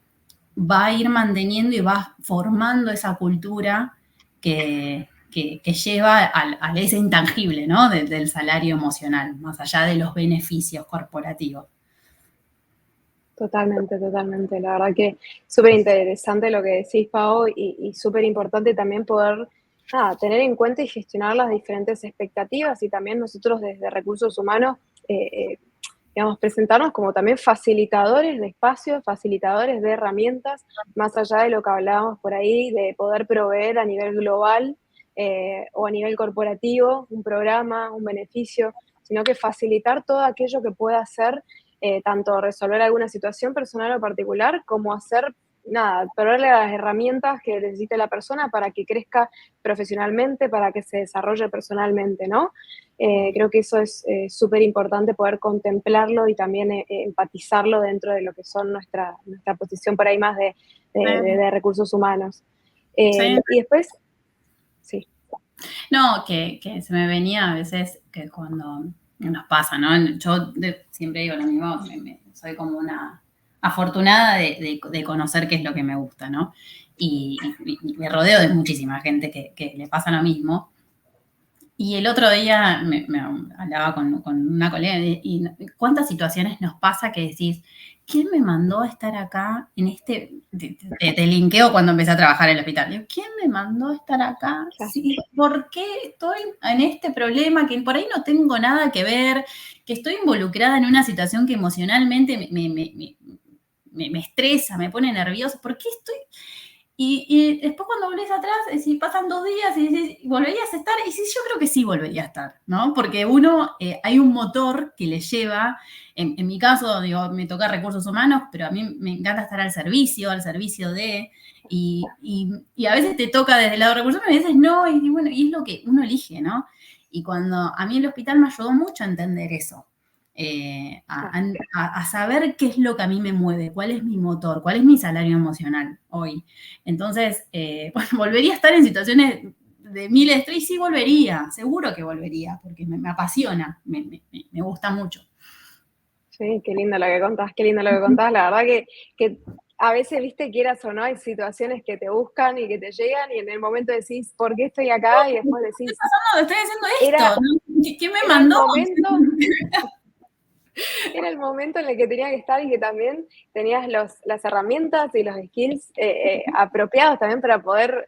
va a ir manteniendo y va formando esa cultura que lleva a ese intangible, ¿no? Del salario emocional, más allá de los beneficios corporativos. Totalmente, totalmente. La verdad que súper interesante lo que decís, Pau, y súper importante también poder tener en cuenta y gestionar las diferentes expectativas y también nosotros desde recursos humanos, digamos, presentarnos como también facilitadores de espacios, facilitadores de herramientas, más allá de lo que hablábamos por ahí, de poder proveer a nivel global o a nivel corporativo un programa, un beneficio, sino que facilitar todo aquello que pueda hacer tanto resolver alguna situación personal o particular, como hacer, proveerle las herramientas que necesite la persona para que crezca profesionalmente, para que se desarrolle personalmente, ¿no? Creo que eso es súper importante poder contemplarlo y también empatizarlo dentro de lo que son nuestra posición por ahí más de recursos humanos. Sí. Y después, sí. No, que se me venía a veces que cuando nos pasa, ¿no? Yo siempre digo lo mismo, soy como una afortunada de conocer qué es lo que me gusta, ¿no? Y me rodeo de muchísima gente que le pasa lo mismo. Y el otro día me hablaba con una colega y cuántas situaciones nos pasa que decís, ¿quién me mandó a estar acá en este? Te linkeo cuando empecé a trabajar en el hospital. Digo, ¿quién me mandó a estar acá? Sí, ¿por qué estoy en este problema que por ahí no tengo nada que ver, que estoy involucrada en una situación que emocionalmente me estresa, me pone nerviosa? ¿Por qué estoy? Y después cuando volvés atrás, si pasan 2 días y dices, ¿volverías a estar? Y sí, yo creo que sí volvería a estar, ¿no? Porque uno, hay un motor que le lleva, en mi caso, digo, me toca recursos humanos, pero a mí me encanta estar al servicio de, y a veces te toca desde el lado de recursos humanos y a veces no, y bueno, y es lo que uno elige, ¿no? Y cuando a mí el hospital me ayudó mucho a entender eso, a saber qué es lo que a mí me mueve, cuál es mi motor, cuál es mi salario emocional hoy. Entonces, bueno, volvería a estar en situaciones de miles de estrés, y sí volvería, seguro que volvería, porque me apasiona, me gusta mucho. Sí, qué lindo lo que contás, qué lindo lo que contás. La verdad que a veces, viste, quieras o no, hay situaciones que te buscan y que te llegan y en el momento decís, ¿por qué estoy acá? Y después decís, Estoy haciendo esto, ¿no? ¿Qué me era el mandó? momento, era el momento en el que tenía que estar y que también tenías las herramientas y los skills apropiados también para poder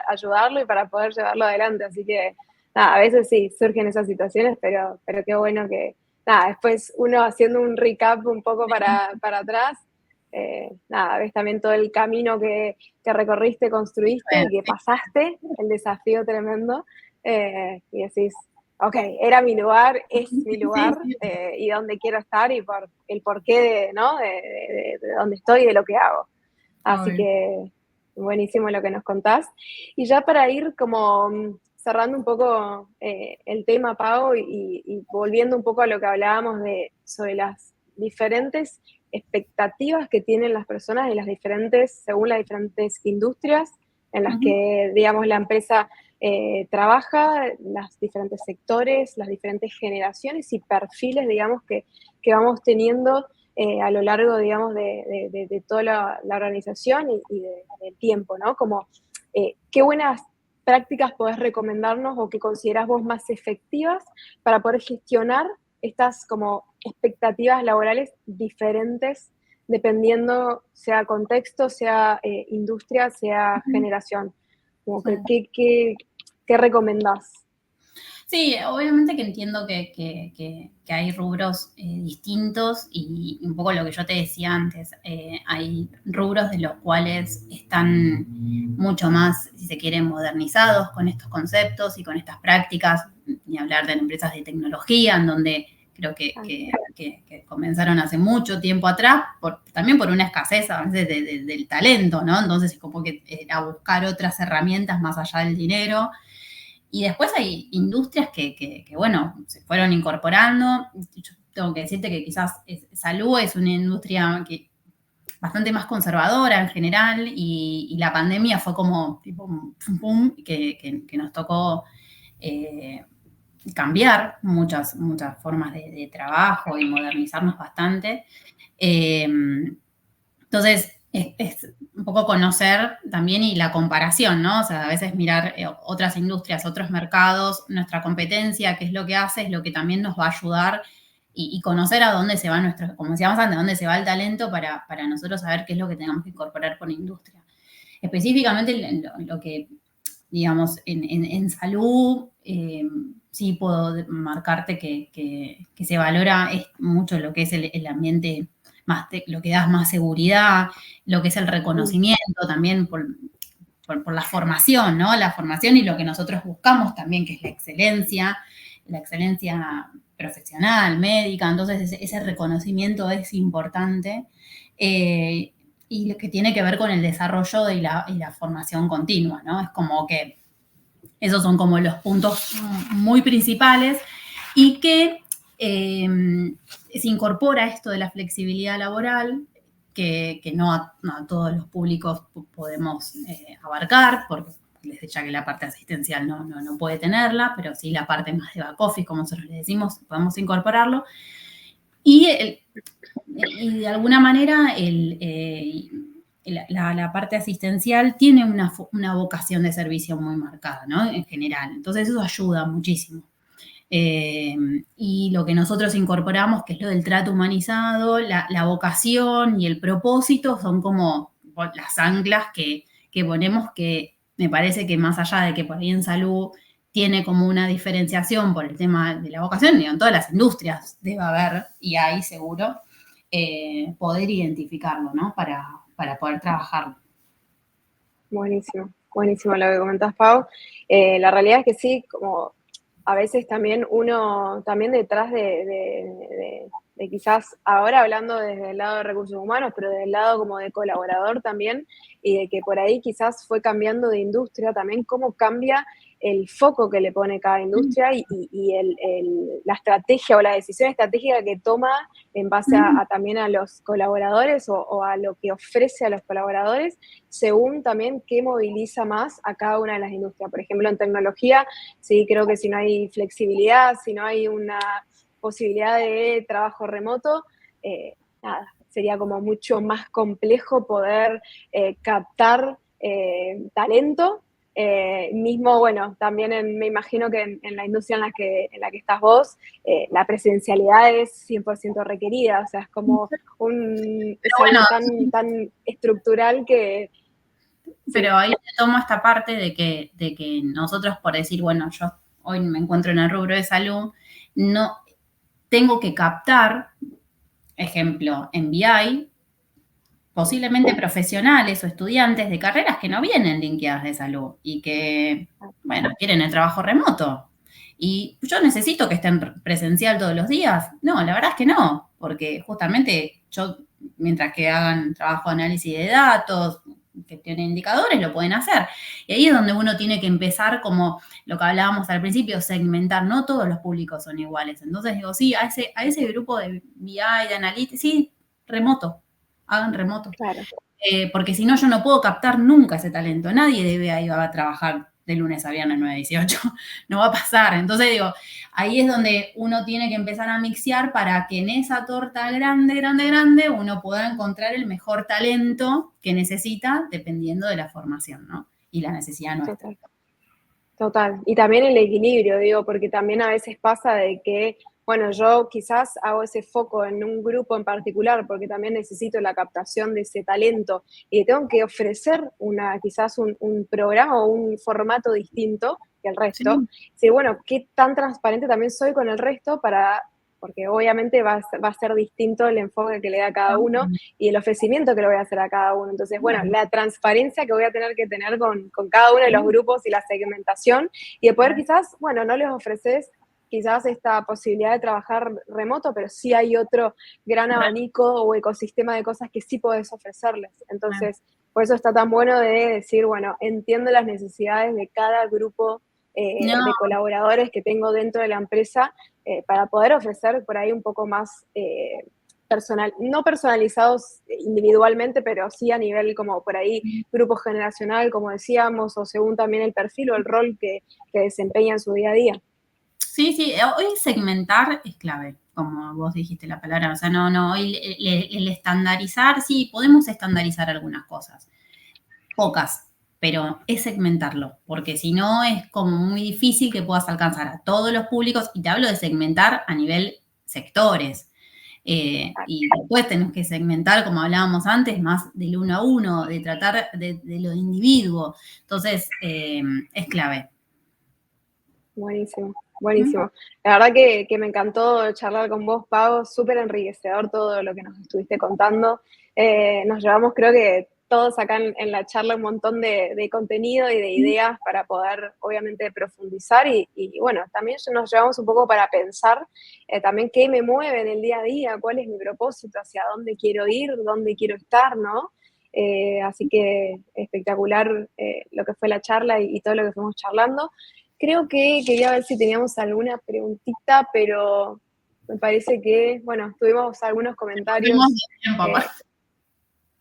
ayudarlo y para poder llevarlo adelante. Así que, a veces sí, surgen esas situaciones, pero qué bueno que, después uno haciendo un recap un poco para atrás, ves también todo el camino que recorriste, construiste y que pasaste, el desafío tremendo, y decís, ok, era mi lugar, es mi lugar, y dónde quiero estar y por el porqué de dónde estoy y de lo que hago. Así que buenísimo lo que nos contás. Y ya para ir como cerrando un poco el tema, Pau, y volviendo un poco a lo que hablábamos sobre las diferentes expectativas que tienen las personas y según las diferentes industrias en las que, digamos, la empresa trabaja, los diferentes sectores, las diferentes generaciones y perfiles, digamos, que vamos teniendo a lo largo, digamos, de toda la organización y del tiempo, ¿no? Como, ¿qué buenas prácticas podés recomendarnos o que considerás vos más efectivas para poder gestionar estas como expectativas laborales diferentes dependiendo sea contexto, sea industria, sea generación? Como que, ¿qué recomendás? Sí, obviamente que entiendo que hay rubros distintos y un poco lo que yo te decía antes, hay rubros de los cuales están mucho más, si se quiere, modernizados con estos conceptos y con estas prácticas, ni hablar de empresas de tecnología, en donde creo que comenzaron hace mucho tiempo atrás, también por una escasez a veces del talento, ¿no? Entonces es como que era buscar otras herramientas más allá del dinero. Y después hay industrias bueno, se fueron incorporando. Yo tengo que decirte que quizás salud es una industria bastante más conservadora en general y la pandemia fue como tipo un pum, pum, que nos tocó cambiar muchas formas de trabajo y modernizarnos bastante. Eh, entonces, es un poco conocer también y la comparación, ¿no? O sea, a veces mirar otras industrias, otros mercados, nuestra competencia, qué es lo que hace, es lo que también nos va a ayudar y conocer a dónde se va nuestro, como decíamos antes, dónde se va el talento para nosotros saber qué es lo que tenemos que incorporar por industria. Específicamente lo que, digamos, en salud, sí puedo marcarte que se valora mucho lo que es el ambiente más lo que da más seguridad, lo que es el reconocimiento también por la formación, ¿no? La formación y lo que nosotros buscamos también, que es la excelencia profesional, médica, entonces ese reconocimiento es importante y lo que tiene que ver con el desarrollo y la formación continua, ¿no? Es como que esos son como los puntos muy principales y que se incorpora esto de la flexibilidad laboral, que no a todos los públicos podemos abarcar, porque desde ya que la parte asistencial no puede tenerla, pero sí la parte más de back office, como nosotros le decimos, podemos incorporarlo. Y de alguna manera la parte asistencial tiene una vocación de servicio muy marcada, ¿no? En general. Entonces eso ayuda muchísimo. Y lo que nosotros incorporamos, que es lo del trato humanizado, la vocación y el propósito, son como las anclas que ponemos, que me parece que más allá de que por ahí en salud tiene como una diferenciación por el tema de la vocación, y en todas las industrias debe haber, y hay seguro, poder identificarlo, ¿no? Para poder trabajarlo. Buenísimo, buenísimo lo que comentás, Pau. La realidad es que sí, como a veces también uno, también detrás de quizás ahora hablando desde el lado de recursos humanos, pero desde el lado como de colaborador también, y de que por ahí quizás fue cambiando de industria, también cómo cambia el foco que le pone cada industria y la estrategia o la decisión estratégica que toma en base a también a los colaboradores o a lo que ofrece a los colaboradores, según también qué moviliza más a cada una de las industrias. Por ejemplo, en tecnología, sí, creo que si no hay flexibilidad, si no hay una posibilidad de trabajo remoto, nada, sería como mucho más complejo poder captar talento. Mismo, bueno, también me imagino que en la industria en la que estás vos, la presencialidad es 100% requerida, o sea, es como es Bueno, algo tan estructural que... pero Sí. ahí te tomo esta parte de que nosotros, por decir, bueno, yo hoy me encuentro en el rubro de salud, no tengo que captar, ejemplo, en BI, posiblemente profesionales o estudiantes de carreras que no vienen linkeadas de salud y que, bueno, quieren el trabajo remoto. Y yo necesito que estén presencial todos los días. No, la verdad es que no, porque justamente yo, mientras que hagan trabajo de análisis de datos, que tienen indicadores, lo pueden hacer. Y ahí es donde uno tiene que empezar, como lo que hablábamos al principio, segmentar. No todos los públicos son iguales. Entonces digo, sí, a ese grupo de BI, de analytics, sí, remoto, hagan remoto. Claro. Porque si no, yo no puedo captar nunca ese talento. Nadie debe ir a trabajar de lunes a viernes 9 a 18. No va a pasar. Entonces digo, ahí es donde uno tiene que empezar a mixear para que en esa torta grande, grande, grande, uno pueda encontrar el mejor talento que necesita dependiendo de la formación, ¿no? Y la necesidad nuestra. Total. Total. Y también el equilibrio, digo, porque también a veces pasa de que, bueno, yo quizás hago ese foco en un grupo en particular porque también necesito la captación de ese talento y le tengo que ofrecer quizás un programa o un formato distinto el resto. Sí, bueno, qué tan transparente también soy con el resto porque obviamente va a ser distinto el enfoque que le da a cada uno y el ofrecimiento que le voy a hacer a cada uno. Entonces, bueno, la transparencia que voy a tener que tener con cada uno de los grupos y la segmentación y de poder quizás, bueno, no les ofreces quizás esta posibilidad de trabajar remoto, pero sí hay otro gran abanico o ecosistema de cosas que sí podés ofrecerles. Entonces, por eso está tan bueno de decir, bueno, entiendo las necesidades de cada grupo de colaboradores que tengo dentro de la empresa para poder ofrecer por ahí un poco más no personalizados individualmente, pero sí a nivel como por ahí grupo generacional, como decíamos, o según también el perfil o el rol que desempeña en su día a día. Sí, hoy segmentar es clave, como vos dijiste la palabra, o sea, hoy el estandarizar, sí, podemos estandarizar algunas cosas, pocas, pero es segmentarlo, porque si no es como muy difícil que puedas alcanzar a todos los públicos, y te hablo de segmentar a nivel sectores. Y después tenés que segmentar, como hablábamos antes, más del 1 a 1, de tratar de lo individuo. Entonces, es clave. Buenísimo, buenísimo. La verdad que me encantó charlar con vos, Pau, súper enriquecedor todo lo que nos estuviste contando. Nos llevamos, creo que todos acá en la charla, un montón de contenido y de ideas para poder, obviamente, profundizar y bueno, también nos llevamos un poco para pensar también qué me mueve en el día a día, cuál es mi propósito, hacia dónde quiero ir, dónde quiero estar, ¿no? Así que espectacular lo que fue la charla y todo lo que fuimos charlando. Creo que quería ver si teníamos alguna preguntita, pero me parece que, bueno, tuvimos algunos comentarios. Fuimos de tiempo,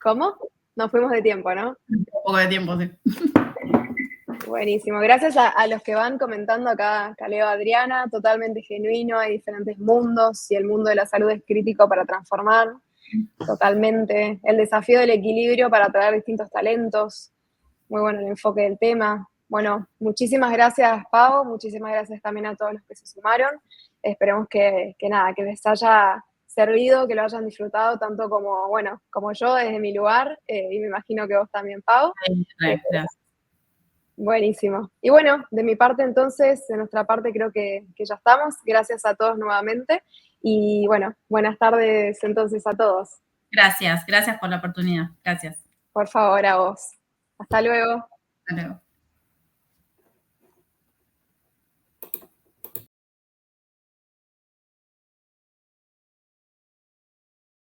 ¿Cómo? Nos fuimos de tiempo, ¿no? Un poco de tiempo, sí. Buenísimo. Gracias a los que van comentando acá, Caleo, Adriana, totalmente genuino, hay diferentes mundos y el mundo de la salud es crítico para transformar, totalmente. El desafío del equilibrio para atraer distintos talentos, muy bueno el enfoque del tema. Bueno, muchísimas gracias, Pau, muchísimas gracias también a todos los que se sumaron. Esperemos que nada, que les haya servido, que lo hayan disfrutado tanto como, bueno, como yo desde mi lugar, y me imagino que vos también, Pau. Gracias. Buenísimo. Y bueno, de mi parte entonces, de nuestra parte creo que ya estamos. Gracias a todos nuevamente. Y bueno, buenas tardes entonces a todos. Gracias por la oportunidad. Gracias. Por favor, a vos. Hasta luego. Hasta luego.